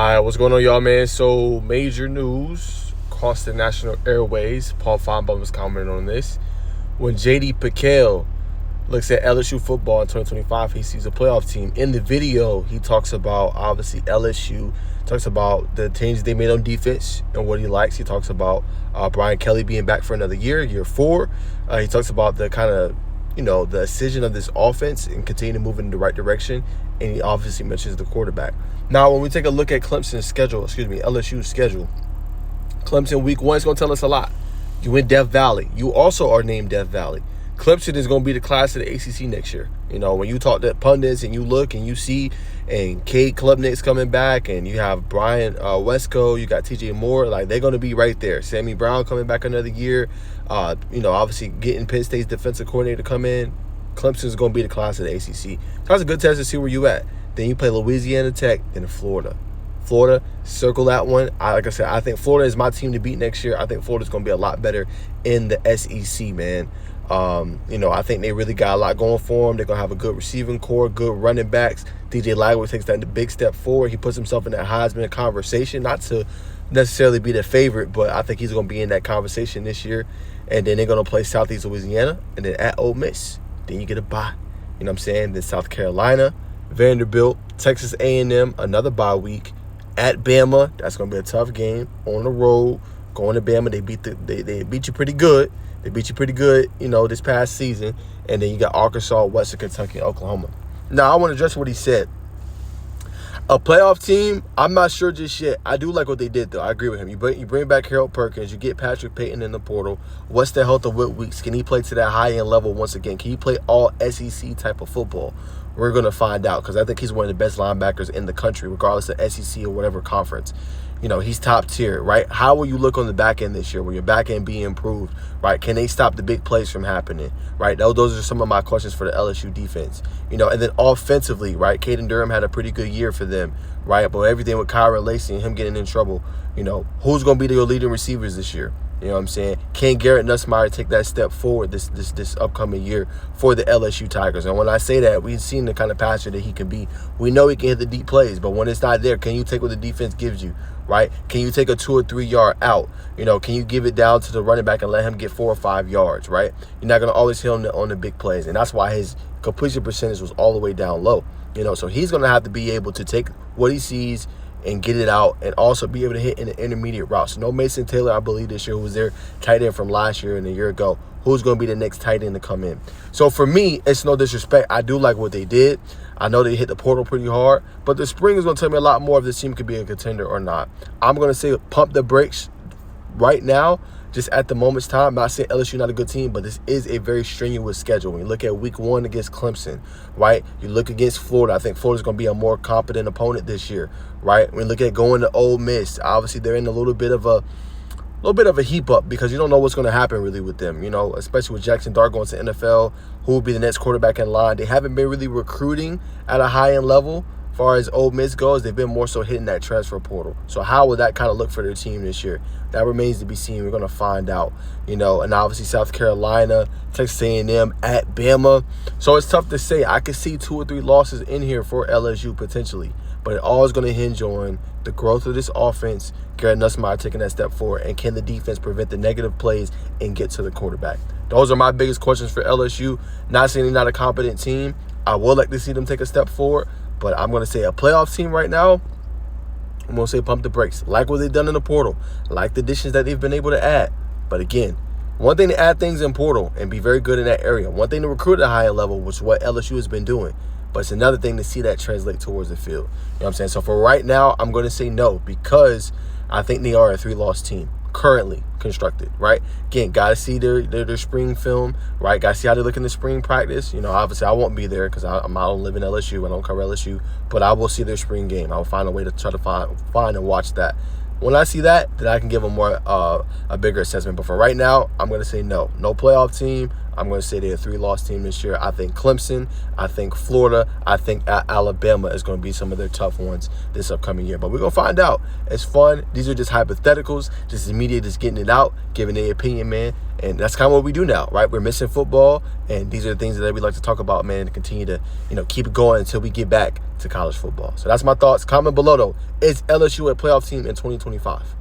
Hi, what's going on, y'all, man? So, major news across the national airways. Paul Feinbaum was commenting on this. When J.D. Piquel looks at LSU football in 2025, he sees a playoff team. In the video, he talks about, obviously, LSU, talks about the changes they made on defense and what he likes. He talks about Brian Kelly being back for another year 4. He talks about the kind of, the decision of this offense and continue to move in the right direction. And he obviously mentions the quarterback. Now, when we take a look at LSU's schedule, Clemson week 1 is going to tell us a lot. You in Death Valley. You also are named Death Valley. Clemson is going to be the class of the ACC next year. When you talk to pundits and you look and you see, and Cade Klubnik's coming back, and you have Brian Wesco, you got TJ Moore, they're going to be right there. Sammy Brown coming back another year. Obviously getting Penn State's defensive coordinator to come in. Clemson is going to be the class of the ACC. So that's a good test to see where you at. Then you play Louisiana Tech, then Florida. Florida, circle that one. Like I said, I think Florida is my team to beat next year. I think Florida's going to be a lot better in the SEC, man. I think they really got a lot going for them. They're going to have a good receiving core, good running backs. DJ Lagway takes that big step forward. He puts himself in that Heisman conversation, not to necessarily be the favorite, but I think he's going to be in that conversation this year. And then they're going to play Southeast Louisiana, and then at Ole Miss. Then you get a bye. You know what I'm saying? Then South Carolina, Vanderbilt, Texas A&M, another bye week. At Bama, that's going to be a tough game. On the road, going to Bama, they beat you pretty good. They beat you pretty good, this past season. And then you got Arkansas, Western Kentucky, and Oklahoma. Now, I want to address what he said. A playoff team, I'm not sure just yet. I do like what they did, though. I agree with him. You bring back Harold Perkins. You get Patrick Payton in the portal. What's the health of Whit Weeks? Can he play to that high-end level once again? Can he play all SEC type of football? We're going to find out, because I think he's one of the best linebackers in the country, regardless of SEC or whatever conference. He's top tier, right? How will you look on the back end this year? Will your back end be improved, right? Can they stop the big plays from happening, right? Those are some of my questions for the LSU defense. And then offensively, right? Caden Durham had a pretty good year for them, right? But everything with Kyron Lacey and him getting in trouble, who's going to be their leading receivers this year? You know what I'm saying? Can Garrett Nussmeier take that step forward this upcoming year for the LSU Tigers? And when I say that, we've seen the kind of passer that he can be. We know he can hit the deep plays, but when it's not there, can you take what the defense gives you, right? Can you take a 2 or 3 yard out? Can you give it down to the running back and let him get 4 or 5 yards, right? You're not going to always hit on the big plays, and that's why his completion percentage was all the way down low. So he's going to have to be able to take what he sees and get it out, and also be able to hit in the intermediate routes. So no Mason Taylor, I believe, this year, who was their tight end from last year and a year ago. Who's going to be the next tight end to come in? So for me, it's no disrespect. I do like what they did. I know they hit the portal pretty hard, but the spring is going to tell me a lot more if this team could be a contender or not. I'm going to say pump the brakes right now, just at the moment's time. I'm not saying LSU not a good team, but this is a very strenuous schedule. When you look at week 1 against Clemson, right? You look against Florida. I think Florida's going to be a more competent opponent this year, right? When you look at going to Ole Miss, obviously they're in a little bit of a heap up, because you don't know what's going to happen really with them, especially with Jackson Dart going to NFL, who will be the next quarterback in line. They haven't been really recruiting at a high-end level. As far as Ole Miss goes, they've been more so hitting that transfer portal. So how will that kind of look for their team this year? That remains to be seen. We're going to find out, and obviously South Carolina, Texas A&M, at Bama. So it's tough to say. I could see 2 or 3 losses in here for LSU potentially, but it all is going to hinge on the growth of this offense, Garrett Nussmeier taking that step forward, and can the defense prevent the negative plays and get to the quarterback? Those are my biggest questions for LSU. Not saying they're not a competent team. I would like to see them take a step forward, but I'm going to say a playoff team right now, I'm going to say pump the brakes. Like what they've done in the portal. Like the additions that they've been able to add. But again, one thing to add things in portal and be very good in that area. One thing to recruit at a higher level, which is what LSU has been doing. But it's another thing to see that translate towards the field. You know what I'm saying? So for right now, I'm going to say no, because I think they are a 3-loss team currently constructed, right? Again, got to see their spring film, right? Got to see how they look in the spring practice. Obviously I won't be there because I don't live in LSU. I don't cover LSU, but I will see their spring game. I will find a way to try to find and watch that. When I see that, then I can give them a bigger assessment. But for right now, I'm going to say no. No playoff team. I'm going to say they're a 3-loss team this year. I think Clemson, I think Florida, I think Alabama is going to be some of their tough ones this upcoming year. But we're going to find out. It's fun. These are just hypotheticals. Just the media just getting it out, giving their opinion, man. And that's kind of what we do now, right? We're missing football, and these are the things that we like to talk about, man, and continue to, keep it going until we get back to college football. So that's my thoughts. Comment below, though. Is LSU a playoff team in 2025?